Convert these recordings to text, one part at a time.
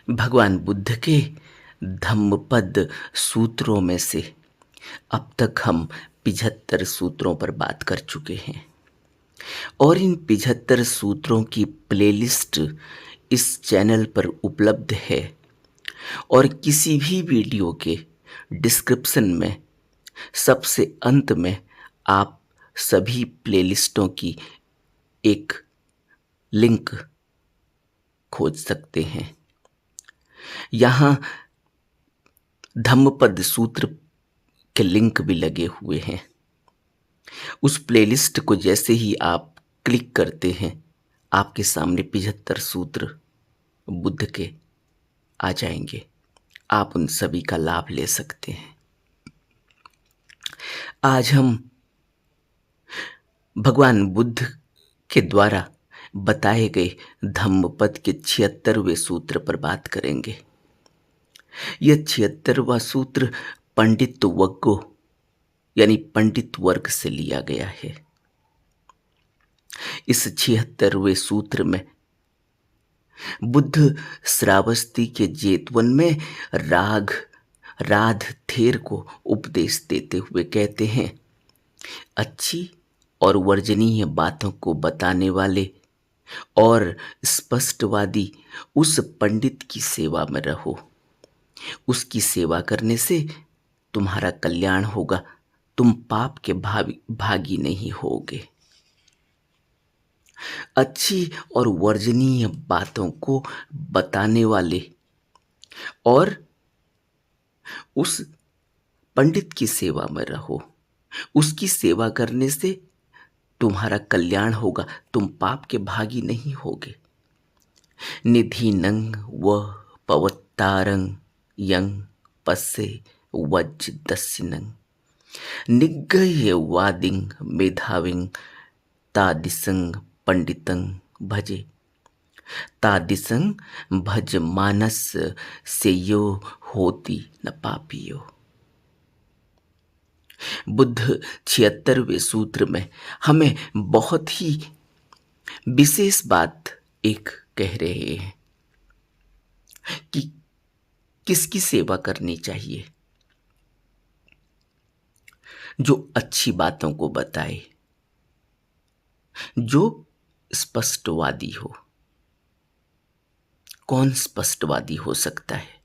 भगवान बुद्ध के धम्मपद सूत्रों में से अब तक हम 75 सूत्रों पर बात कर चुके हैं और इन 75 सूत्रों की प्लेलिस्ट इस चैनल पर उपलब्ध है और किसी भी वीडियो के डिस्क्रिप्शन में सबसे अंत में आप सभी प्लेलिस्टों की एक लिंक खोज सकते हैं। यहाँ धम्मपद सूत्र के लिंक भी लगे हुए हैं। उस प्लेलिस्ट को जैसे ही आप क्लिक करते हैं आपके सामने 75 सूत्र बुद्ध के आ जाएंगे। आप उन सभी का लाभ ले सकते हैं। आज हम भगवान बुद्ध के द्वारा बताए गए धम्मपद के 76वें सूत्र पर बात करेंगे। यह 76वां सूत्र पंडित वग्गो यानी पंडित वर्ग से लिया गया है। इस 76वें सूत्र में बुद्ध श्रावस्ती के जेतवन में राध थेर को उपदेश देते हुए कहते हैं, अच्छी और वर्जनीय बातों को बताने वाले और स्पष्टवादी उस पंडित की सेवा में रहो। उसकी सेवा करने से तुम्हारा कल्याण होगा, तुम पाप के भागी नहीं होगे। अच्छी और वर्जनीय बातों को बताने वाले और उस पंडित की सेवा में रहो। उसकी सेवा करने से तुम्हारा कल्याण होगा, तुम पाप के भागी नहीं होगे। निधिनं व पवत्तारं यं पस्से वज् दस्सिनं निग्गह्यवादिं मेधाविं तादिसं पंडितं भजे तादिसं भज मानस सेयो होती न पापियो। बुद्ध 76वें सूत्र में हमें बहुत ही विशेष बात एक कह रहे हैं कि किसकी सेवा करनी चाहिए। जो अच्छी बातों को बताए, जो स्पष्टवादी हो। कौन स्पष्टवादी हो सकता है,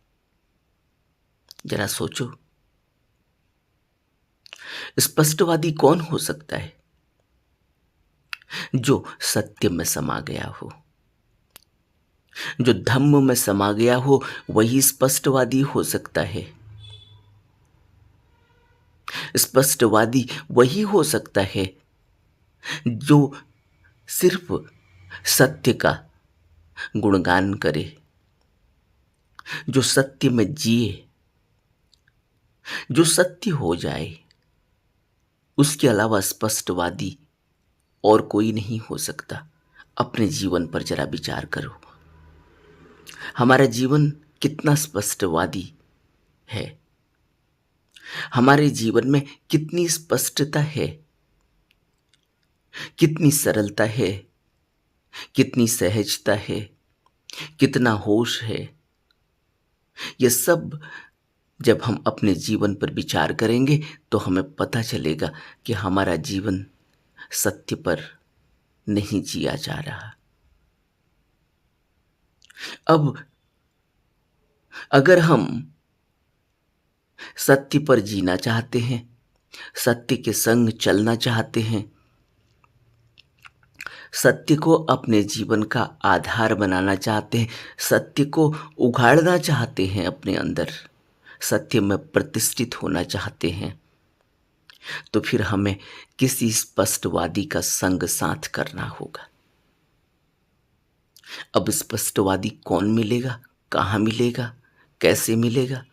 जरा सोचो। स्पष्टवादी कौन हो सकता है? जो सत्य में समा गया हो, जो धम्म में समा गया हो, वही स्पष्टवादी हो सकता है। स्पष्टवादी वही हो सकता है जो सिर्फ सत्य का गुणगान करे, जो सत्य में जिए, जो सत्य हो जाए। उसके अलावा स्पष्टवादी और कोई नहीं हो सकता। अपने जीवन पर जरा विचार करो, हमारा जीवन कितना स्पष्टवादी है। हमारे जीवन में कितनी स्पष्टता है, कितनी सरलता है, कितनी सहजता है, कितना होश है। यह सब जब हम अपने जीवन पर विचार करेंगे तो हमें पता चलेगा कि हमारा जीवन सत्य पर नहीं जिया जा रहा। अब अगर हम सत्य पर जीना चाहते हैं, सत्य के संग चलना चाहते हैं, सत्य को अपने जीवन का आधार बनाना चाहते हैं, सत्य को उघाड़ना चाहते हैं, अपने अंदर सत्य में प्रतिष्ठित होना चाहते हैं, तो फिर हमें किसी स्पष्टवादी का संग साथ करना होगा। अब स्पष्टवादी कौन मिलेगा, कहाँ मिलेगा, कैसे मिलेगा?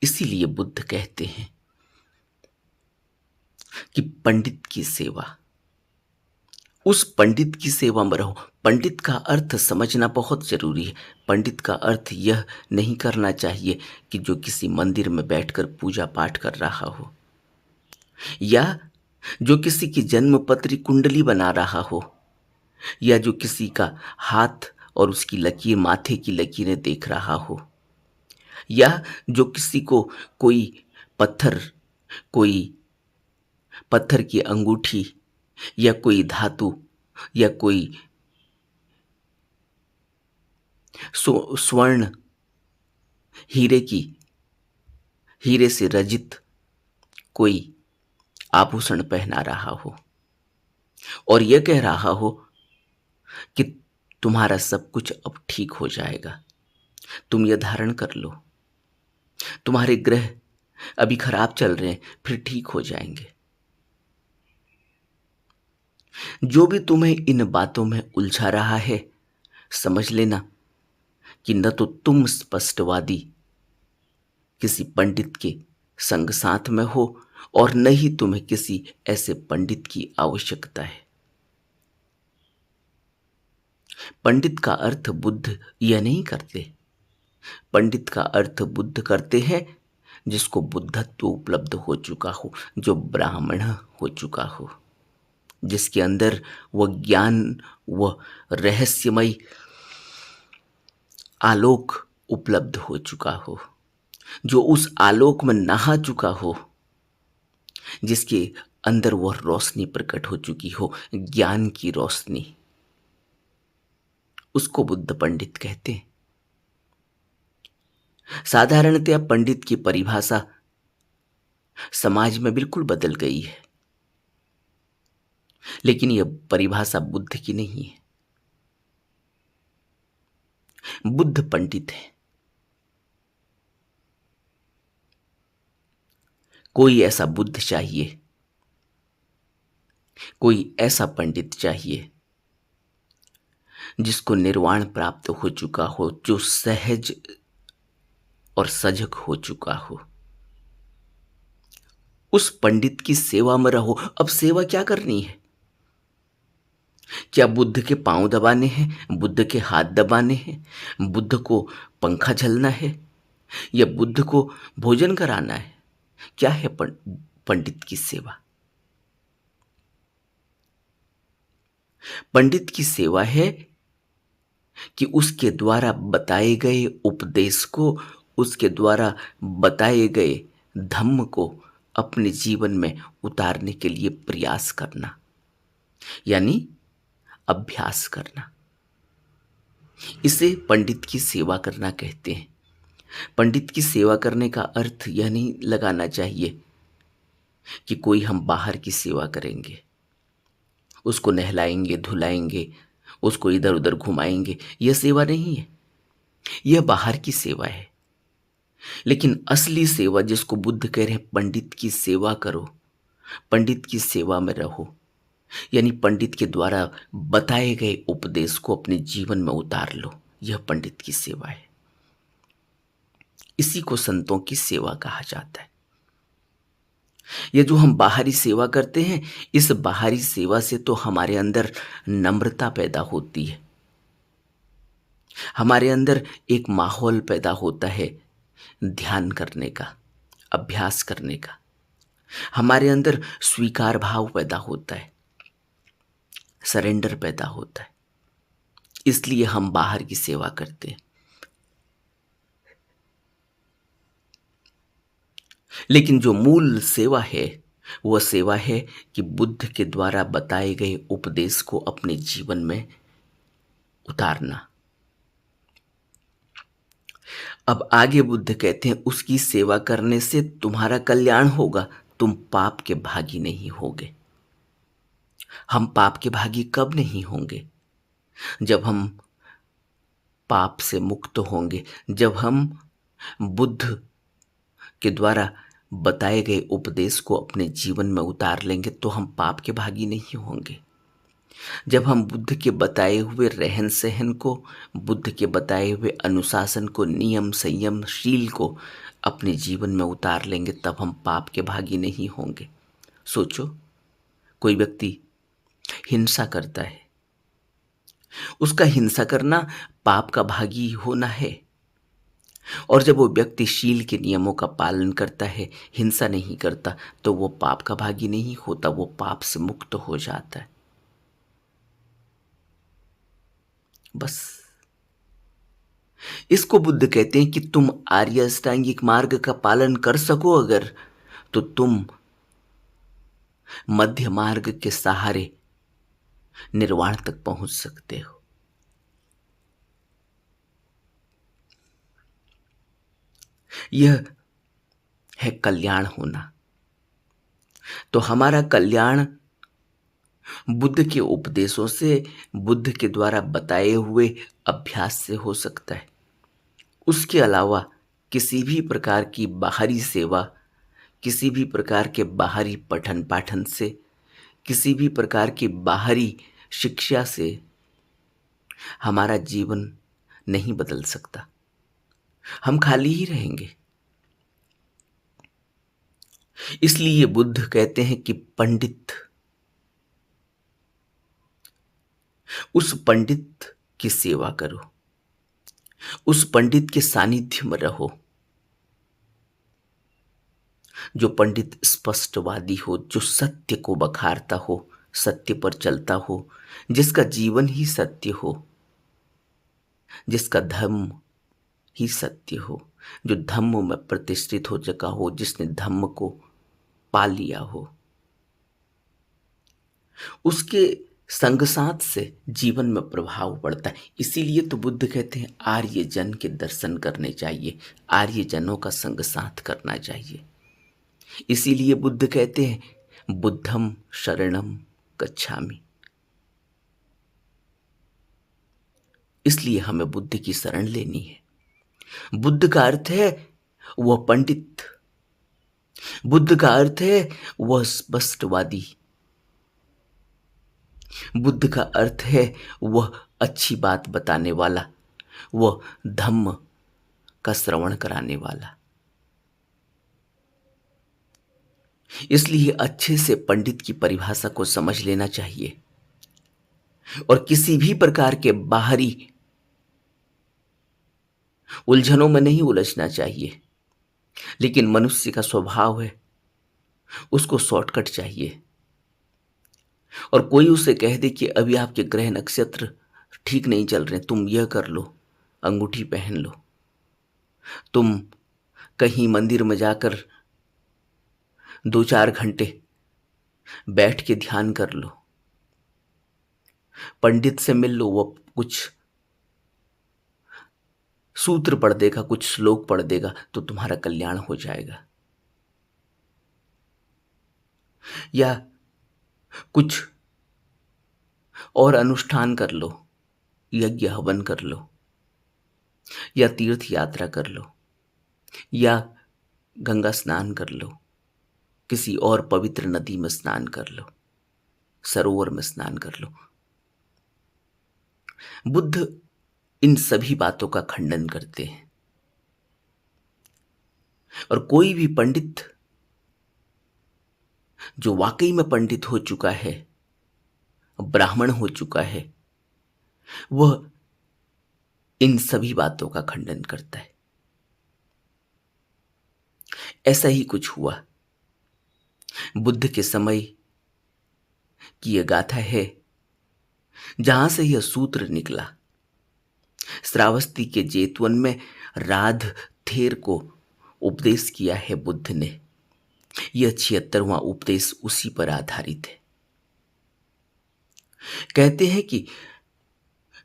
इसीलिए बुद्ध कहते हैं कि पंडित की सेवा, उस पंडित की सेवा में रहो। पंडित का अर्थ समझना बहुत जरूरी है। पंडित का अर्थ यह नहीं करना चाहिए कि जो किसी मंदिर में बैठकर पूजा पाठ कर रहा हो, या जो किसी की जन्म पत्री कुंडली बना रहा हो, या जो किसी का हाथ और उसकी लकीर, माथे की लकीरें देख रहा हो, या जो किसी को कोई पत्थर कोई पत्थर की अंगूठी या कोई धातु या कोई स्वर्ण, हीरे की हीरे से रचित कोई आभूषण पहना रहा हो और यह कह रहा हो कि तुम्हारा सब कुछ अब ठीक हो जाएगा, तुम यह धारण कर लो, तुम्हारे ग्रह अभी खराब चल रहे हैं, फिर ठीक हो जाएंगे। जो भी तुम्हें इन बातों में उलझा रहा है, समझ लेना कि न तो तुम स्पष्टवादी किसी पंडित के संग साथ में हो और न ही तुम्हें किसी ऐसे पंडित की आवश्यकता है। पंडित का अर्थ बुद्ध यह नहीं करते। पंडित का अर्थ बुद्ध करते हैं जिसको बुद्धत्व उपलब्ध हो चुका हो, जो ब्राह्मण हो चुका हो, जिसके अंदर वह ज्ञान, वह रहस्यमय आलोक उपलब्ध हो चुका हो, जो उस आलोक में नहा चुका हो, जिसके अंदर वह रोशनी प्रकट हो चुकी हो, ज्ञान की रोशनी, उसको बुद्ध पंडित कहते हैं। साधारणतया पंडित की परिभाषा समाज में बिल्कुल बदल गई है, लेकिन यह परिभाषा बुद्ध की नहीं है। बुद्ध पंडित है। कोई ऐसा बुद्ध चाहिए, कोई ऐसा पंडित चाहिए जिसको निर्वाण प्राप्त हो चुका हो, जो सहज और सजग हो चुका हो। उस पंडित की सेवा में रहो। अब सेवा क्या करनी है? क्या बुद्ध के पांव दबाने हैं, बुद्ध के हाथ दबाने हैं, बुद्ध को पंखा झलना है, या बुद्ध को भोजन कराना है? क्या है पंडित की सेवा? पंडित की सेवा है कि उसके द्वारा बताए गए उपदेश को, उसके द्वारा बताए गए धम्म को अपने जीवन में उतारने के लिए प्रयास करना, यानी अभ्यास करना। इसे पंडित की सेवा करना कहते हैं। पंडित की सेवा करने का अर्थ यह नहीं लगाना चाहिए कि कोई हम बाहर की सेवा करेंगे, उसको नहलाएंगे, धुलाएंगे, उसको इधर उधर घुमाएंगे। यह सेवा नहीं है, यह बाहर की सेवा है। लेकिन असली सेवा जिसको बुद्ध कह रहे हैं, पंडित की सेवा करो, पंडित की सेवा में रहो, यानी पंडित के द्वारा बताए गए उपदेश को अपने जीवन में उतार लो, यह पंडित की सेवा है। इसी को संतों की सेवा कहा जाता है। ये जो हम बाहरी सेवा करते हैं, इस बाहरी सेवा से तो हमारे अंदर नम्रता पैदा होती है, हमारे अंदर एक माहौल पैदा होता है ध्यान करने का, अभ्यास करने का, हमारे अंदर स्वीकार भाव पैदा होता है, सरेंडर पैदा होता है। इसलिए हम बाहर की सेवा करते हैं। लेकिन जो मूल सेवा है, वह सेवा है कि बुद्ध के द्वारा बताए गए उपदेश को अपने जीवन में उतारना। अब आगे बुद्ध कहते हैं, उसकी सेवा करने से तुम्हारा कल्याण होगा, तुम पाप के भागी नहीं होगे। हम पाप के भागी कब नहीं होंगे? जब हम पाप से मुक्त होंगे, जब हम बुद्ध के द्वारा बताए गए उपदेश को अपने जीवन में उतार लेंगे, तो हम पाप के भागी नहीं होंगे। जब हम बुद्ध के बताए हुए रहन सहन को, बुद्ध के बताए हुए अनुशासन को, नियम संयम शील को अपने जीवन में उतार लेंगे, तब हम पाप के भागी नहीं होंगे। सोचो, कोई व्यक्ति हिंसा करता है, उसका हिंसा करना पाप का भागी होना है। और जब वो व्यक्ति शील के नियमों का पालन करता है, हिंसा नहीं करता, तो वो पाप का भागी नहीं होता, वो पाप से मुक्त हो जाता है। बस इसको बुद्ध कहते हैं कि तुम आर्य अष्टांगिक मार्ग का पालन कर सको अगर, तो तुम मध्य मार्ग के सहारे निर्वाण तक पहुंच सकते हो। यह है कल्याण होना। तो हमारा कल्याण बुद्ध के उपदेशों से, बुद्ध के द्वारा बताए हुए अभ्यास से हो सकता है। उसके अलावा किसी भी प्रकार की बाहरी सेवा, किसी भी प्रकार के बाहरी पठन पाठन से, किसी भी प्रकार की बाहरी शिक्षा से हमारा जीवन नहीं बदल सकता। हम खाली ही रहेंगे। इसलिए बुद्ध कहते हैं कि पंडित, उस पंडित की सेवा करो, उस पंडित के सानिध्य में रहो जो पंडित स्पष्टवादी हो, जो सत्य को बखारता हो, सत्य पर चलता हो, जिसका जीवन ही सत्य हो, जिसका धर्म ही सत्य हो, जो धम्म में प्रतिष्ठित हो चुका हो, जिसने धम्म को पा लिया हो। उसके संग साथ से जीवन में प्रभाव पड़ता है। इसीलिए तो बुद्ध कहते हैं आर्य जन के दर्शन करने चाहिए, आर्य जनों का संग साथ करना चाहिए। इसीलिए बुद्ध कहते हैं बुद्धम शरणम गच्छामि। इसलिए हमें बुद्ध की शरण लेनी है। बुद्ध का अर्थ है वह पंडित, बुद्ध का अर्थ है वह स्पष्टवादी, बुद्ध का अर्थ है वह अच्छी बात बताने वाला, वह धम्म का श्रवण कराने वाला। इसलिए अच्छे से पंडित की परिभाषा को समझ लेना चाहिए और किसी भी प्रकार के बाहरी उलझनों में नहीं उलझना चाहिए। लेकिन मनुष्य का स्वभाव है, उसको शॉर्टकट चाहिए। और कोई उसे कह दे कि अभी आपके ग्रह नक्षत्र ठीक नहीं चल रहे, तुम यह कर लो, अंगूठी पहन लो, तुम कहीं मंदिर में जाकर 2-4 घंटे बैठ के ध्यान कर लो, पंडित से मिल लो, वो कुछ सूत्र पढ़ देगा, कुछ श्लोक पढ़ देगा, तो तुम्हारा कल्याण हो जाएगा। या कुछ और अनुष्ठान कर लो, यज्ञ हवन कर लो, या तीर्थ यात्रा कर लो, या गंगा स्नान कर लो, किसी और पवित्र नदी में स्नान कर लो, सरोवर में स्नान कर लो। बुद्ध इन सभी बातों का खंडन करते हैं। और कोई भी पंडित जो वाकई में पंडित हो चुका है, ब्राह्मण हो चुका है, वह इन सभी बातों का खंडन करता है। ऐसा ही कुछ हुआ। बुद्ध के समय की यह गाथा है जहां से यह सूत्र निकला। श्रावस्ती के जेतवन में राध थेर को उपदेश किया है बुद्ध ने। यह 76वां उपदेश उसी पर आधारित है। कहते हैं कि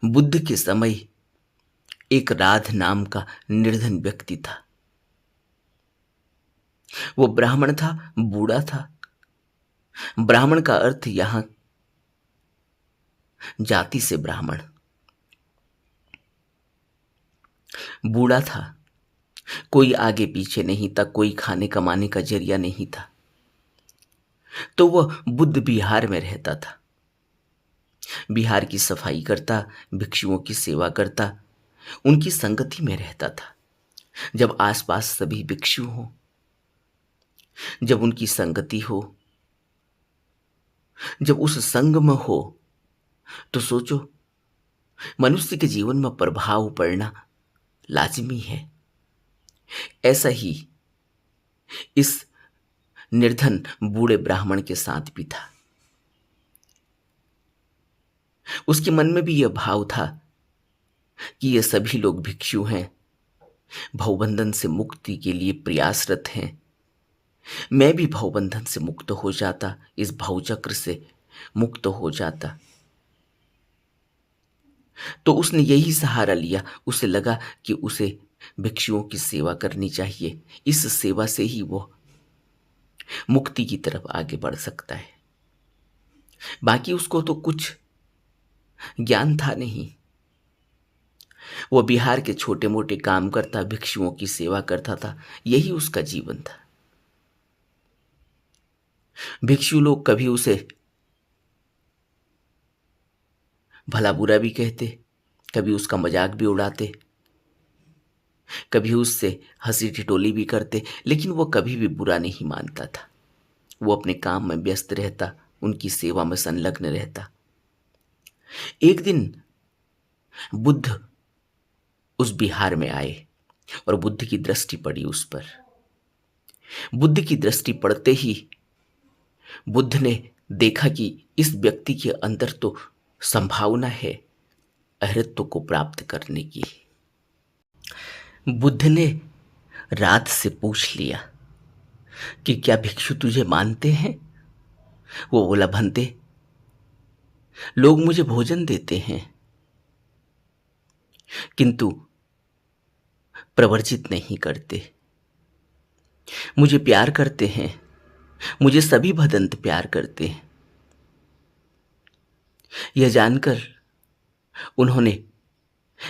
बुद्ध के समय एक राध नाम का निर्धन व्यक्ति था। वो ब्राह्मण था, बूढ़ा था। ब्राह्मण का अर्थ यहां जाति से ब्राह्मण। बूढ़ा था, कोई आगे पीछे नहीं था, कोई खाने कमाने का जरिया नहीं था। तो वह बुद्ध विहार में रहता था, बिहार की सफाई करता, भिक्षुओं की सेवा करता, उनकी संगति में रहता था। जब आसपास सभी भिक्षु हो, जब उनकी संगति हो, जब उस संग में हो, तो सोचो मनुष्य के जीवन में प्रभाव पड़ना लाजमी है। ऐसा ही इस निर्धन बूढ़े ब्राह्मण के साथ भी था। उसके मन में भी यह भाव था कि ये सभी लोग भिक्षु हैं, भवबंधन से मुक्ति के लिए प्रयासरत हैं। मैं भी भवबंधन से मुक्त हो जाता, इस भवचक्र से मुक्त हो जाता। तो उसने यही सहारा लिया। उसे लगा कि उसे भिक्षुओं की सेवा करनी चाहिए, इस सेवा से ही वो मुक्ति की तरफ आगे बढ़ सकता है। बाकी उसको तो कुछ ज्ञान था नहीं। वो बिहार के छोटे मोटे काम करता, भिक्षुओं की सेवा करता था, यही उसका जीवन था। भिक्षु लोग कभी उसे भला बुरा भी कहते, कभी उसका मजाक भी उड़ाते, कभी उससे हंसी ठिठोली भी करते, लेकिन वो कभी भी बुरा नहीं मानता था। वो अपने काम में व्यस्त रहता, उनकी सेवा में संलग्न रहता। एक दिन बुद्ध उस बिहार में आए और बुद्ध की दृष्टि पड़ी उस पर। बुद्ध की दृष्टि पड़ते ही बुद्ध ने देखा कि इस व्यक्ति के अंदर तो संभावना है अहृत्व को प्राप्त करने की। बुद्ध ने रात से पूछ लिया कि क्या भिक्षु तुझे मानते हैं? वो बोला, भंते, लोग मुझे भोजन देते हैं किंतु प्रवर्जित नहीं करते। मुझे प्यार करते हैं, मुझे सभी भदंत प्यार करते हैं। यह जानकर उन्होंने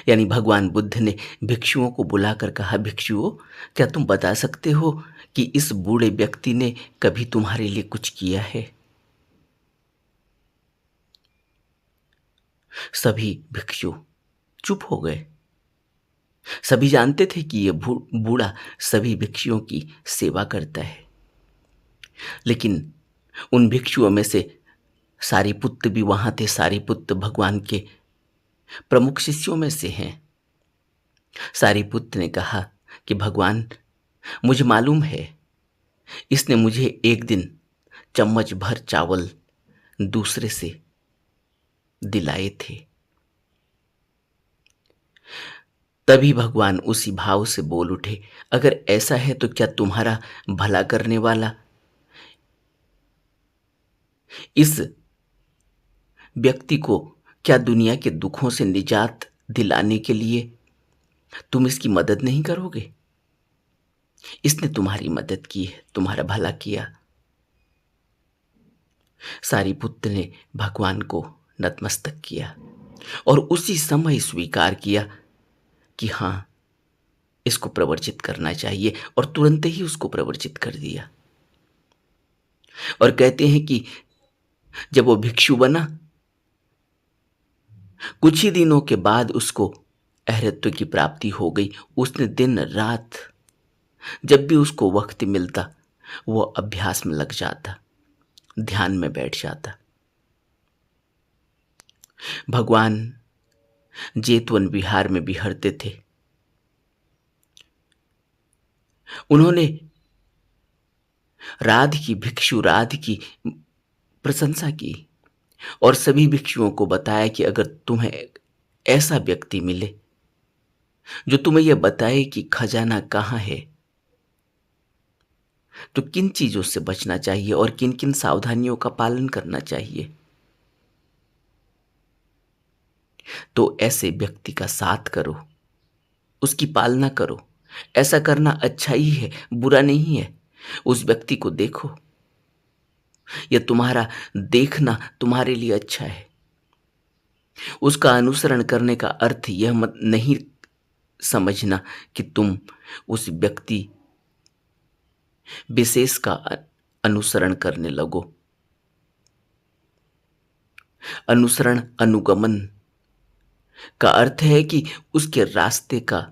यानी भगवान बुद्ध ने भिक्षुओं को बुलाकर कहा, भिक्षुओं, क्या तुम बता सकते हो कि इस बूढ़े व्यक्ति ने कभी तुम्हारे लिए कुछ किया है? सभी भिक्षु चुप हो गए। सभी जानते थे कि यह बूढ़ा सभी भिक्षुओं की सेवा करता है, लेकिन उन भिक्षुओं में से सारिपुत्त भी वहां थे। सारिपुत्त भगवान के प्रमुख शिष्यों में से हैं। सारिपुत्त ने कहा कि भगवान, मुझे मालूम है इसने मुझे एक दिन चम्मच भर चावल दूसरे से दिलाए थे। तभी भगवान उसी भाव से बोल उठे, अगर ऐसा है तो क्या तुम्हारा भला करने वाला इस व्यक्ति को क्या दुनिया के दुखों से निजात दिलाने के लिए तुम इसकी मदद नहीं करोगे? इसने तुम्हारी मदद की है, तुम्हारा भला किया। सारिपुत्र ने भगवान को नतमस्तक किया और उसी समय स्वीकार किया कि हाँ, इसको प्रवर्जित करना चाहिए, और तुरंत ही उसको प्रवर्जित कर दिया। और कहते हैं कि जब वो भिक्षु बना, कुछ ही दिनों के बाद उसको अहृत्व की प्राप्ति हो गई। उसने दिन रात जब भी उसको वक्त मिलता वो अभ्यास में लग जाता, ध्यान में बैठ जाता। भगवान जेतवन विहार में विहरते थे। उन्होंने भिक्षु राध की प्रशंसा की और सभी भिक्षुओं को बताया कि अगर तुम्हें ऐसा व्यक्ति मिले जो तुम्हें यह बताए कि खजाना कहाँ है, तो किन चीजों से बचना चाहिए और किन किन सावधानियों का पालन करना चाहिए, तो ऐसे व्यक्ति का साथ करो, उसकी पालना करो। ऐसा करना अच्छा ही है, बुरा नहीं है। उस व्यक्ति को देखो, यह तुम्हारा देखना तुम्हारे लिए अच्छा है। उसका अनुसरण करने का अर्थ यह मत नहीं समझना कि तुम उस व्यक्ति विशेष का अनुसरण करने लगो। अनुसरण, अनुगमन का अर्थ है कि उसके रास्ते का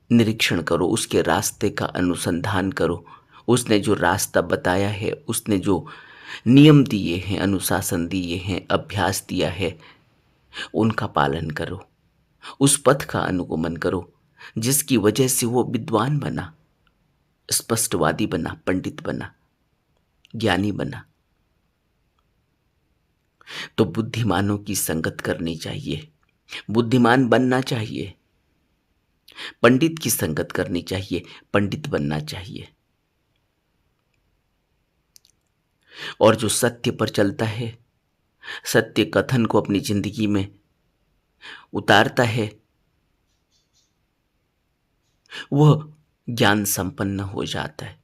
निरीक्षण करो, उसके रास्ते का अनुसंधान करो। उसने जो रास्ता बताया है, उसने जो नियम दिए हैं, अनुशासन दिए हैं, अभ्यास दिया है, उनका पालन करो। उस पथ का अनुगमन करो जिसकी वजह से वो विद्वान बना, स्पष्टवादी बना, पंडित बना, ज्ञानी बना। तो बुद्धिमानों की संगत करनी चाहिए। बुद्धिमान बनना चाहिए, पंडित की संगत करनी चाहिए, पंडित बनना चाहिए। और जो सत्य पर चलता है, सत्य कथन को अपनी जिंदगी में उतारता है, वह ज्ञान संपन्न हो जाता है।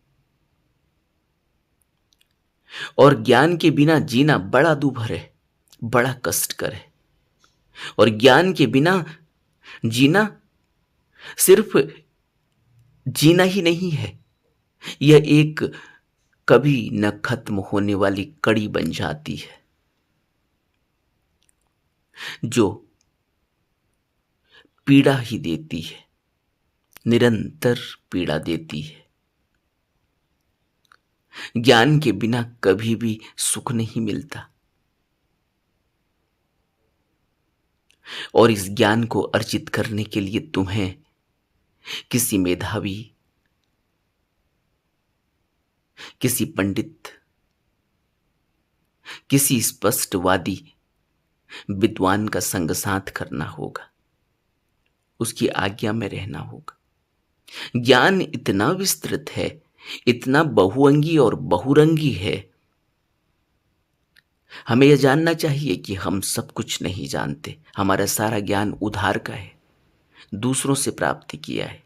और ज्ञान के बिना जीना बड़ा दुभर है, बड़ा कष्टकर है। और ज्ञान के बिना जीना सिर्फ जीना ही नहीं है, यह एक कभी न खत्म होने वाली कड़ी बन जाती है, जो पीड़ा ही देती है, निरंतर पीड़ा देती है। ज्ञान के बिना कभी भी सुख नहीं मिलता। और इस ज्ञान को अर्जित करने के लिए तुम्हें किसी मेधावी, किसी पंडित, किसी स्पष्टवादी विद्वान का संग साथ करना होगा, उसकी आज्ञा में रहना होगा। ज्ञान इतना विस्तृत है, इतना बहुअंगी और बहुरंगी है। हमें यह जानना चाहिए कि हम सब कुछ नहीं जानते। हमारा सारा ज्ञान उधार का है, दूसरों से प्राप्ति किया है,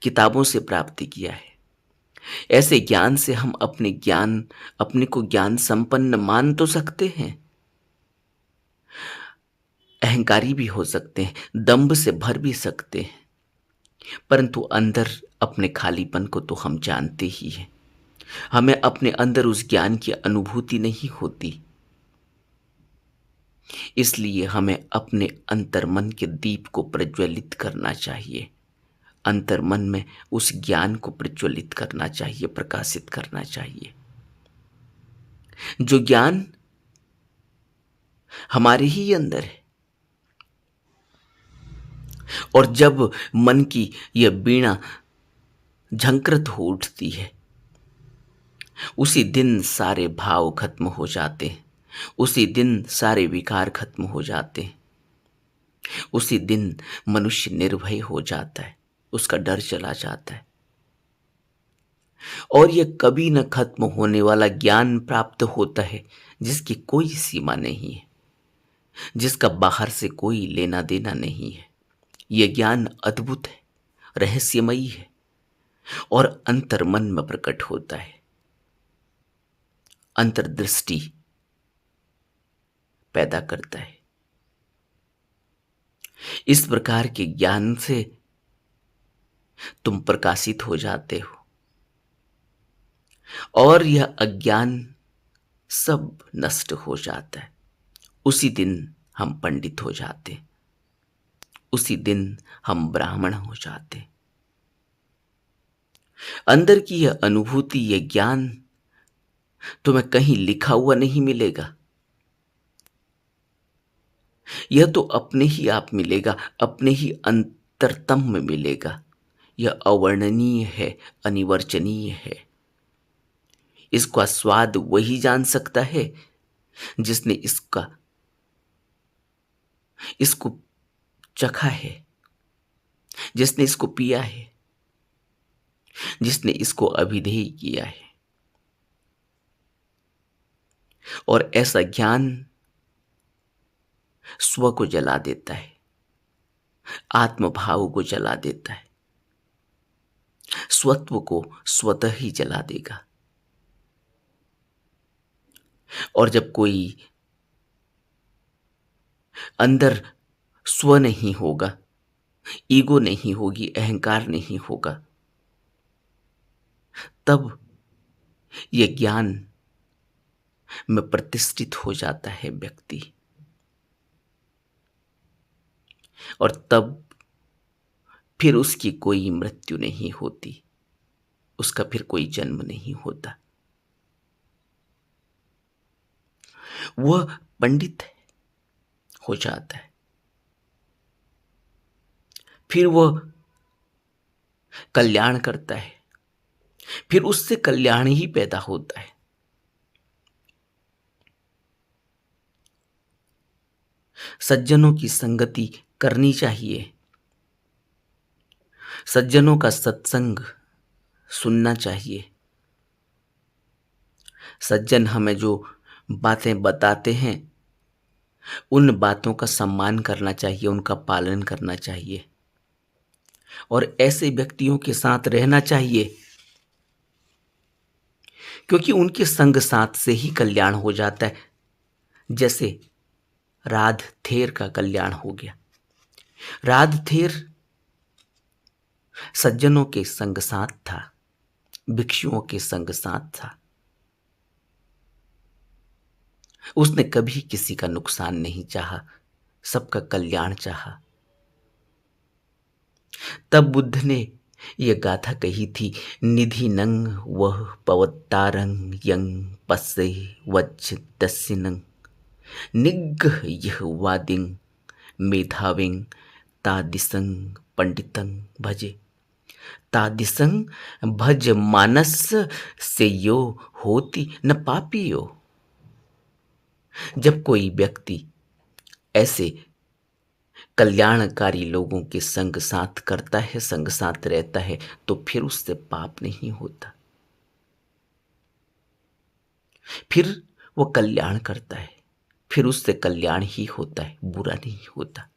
किताबों से प्राप्ति किया है। ऐसे ज्ञान से हम अपने को ज्ञान संपन्न मान तो सकते हैं, अहंकारी भी हो सकते हैं, दंभ से भर भी सकते हैं, परंतु अंदर अपने खालीपन को तो हम जानते ही हैं। हमें अपने अंदर उस ज्ञान की अनुभूति नहीं होती। इसलिए हमें अपने अंतर्मन के दीप को प्रज्वलित करना चाहिए, अंतर्मन में उस ज्ञान को प्रज्वलित करना चाहिए, प्रकाशित करना चाहिए। जो ज्ञान हमारे ही अंदर है। और जब मन की यह वीणा झंकृत हो उठती है, उसी दिन सारे भाव खत्म हो जाते हैं, उसी दिन सारे विकार खत्म हो जाते हैं, उसी दिन मनुष्य निर्भय हो जाता है, उसका डर चला जाता है। और यह कभी न खत्म होने वाला ज्ञान प्राप्त होता है, जिसकी कोई सीमा नहीं है, जिसका बाहर से कोई लेना देना नहीं है। यह ज्ञान अद्भुत है, रहस्यमयी है और अंतर्मन में प्रकट होता है, अंतर्दृष्टि पैदा करता है। इस प्रकार के ज्ञान से तुम प्रकाशित हो जाते हो और यह अज्ञान सब नष्ट हो जाता है। उसी दिन हम पंडित हो जाते, उसी दिन हम ब्राह्मण हो जाते। अंदर की यह अनुभूति, यह ज्ञान तुम्हें कहीं लिखा हुआ नहीं मिलेगा, यह तो अपने ही आप मिलेगा, अपने ही अंतरतम में मिलेगा। यह अवर्णनीय है, अनिवर्चनीय है। इसका स्वाद वही जान सकता है जिसने इसको चखा है, जिसने इसको पिया है, जिसने इसको अभिधेय किया है। और ऐसा ज्ञान स्व को जला देता है, आत्मभाव को जला देता है, स्वत्व को स्वतः ही जला देगा। और जब कोई अंदर स्व नहीं होगा, ईगो नहीं होगी, अहंकार नहीं होगा, तब यह ज्ञान में प्रतिष्ठित हो जाता है व्यक्ति। और तब फिर उसकी कोई मृत्यु नहीं होती, उसका फिर कोई जन्म नहीं होता। वह पंडित हो जाता है, फिर वह कल्याण करता है, फिर उससे कल्याण ही पैदा होता है। सज्जनों की संगति करनी चाहिए, सज्जनों का सत्संग सुनना चाहिए। सज्जन हमें जो बातें बताते हैं उन बातों का सम्मान करना चाहिए, उनका पालन करना चाहिए और ऐसे व्यक्तियों के साथ रहना चाहिए, क्योंकि उनके संग साथ से ही कल्याण हो जाता है। जैसे राधथेर का कल्याण हो गया। राधथेर सज्जनों के संग साथ था, भिक्षुओं के संग साथ था। उसने कभी किसी का नुकसान नहीं चाहा, सबका कल्याण चाहा। तब बुद्ध ने यह गाथा कही थी, निधि नंग वह पवतारंग यंग पस्से वज्र दस्सिनंग निग्घ यह वादिंग मेधाविंग तादिसंग पंडितंग भजे। तादिसंग भज मानस से यो होती न पापियो। जब कोई व्यक्ति ऐसे कल्याणकारी लोगों के संग साथ करता है, संग साथ रहता है, तो फिर उससे पाप नहीं होता, फिर वो कल्याण करता है, फिर उससे कल्याण ही होता है, बुरा नहीं होता।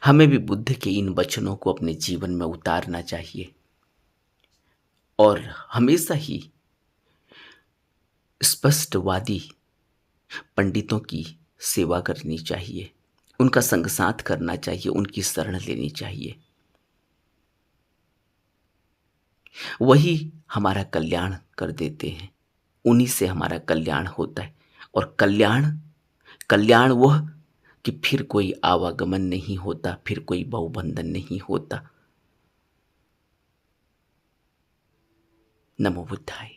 हमें भी बुद्ध के इन वचनों को अपने जीवन में उतारना चाहिए और हमेशा ही स्पष्टवादी पंडितों की सेवा करनी चाहिए, उनका संग साथ करना चाहिए, उनकी शरण लेनी चाहिए। वही हमारा कल्याण कर देते हैं, उन्हीं से हमारा कल्याण होता है। और कल्याण कल्याण वह कि फिर कोई आवागमन नहीं होता, फिर कोई बहुबंधन नहीं होता। नमो बुद्धाय।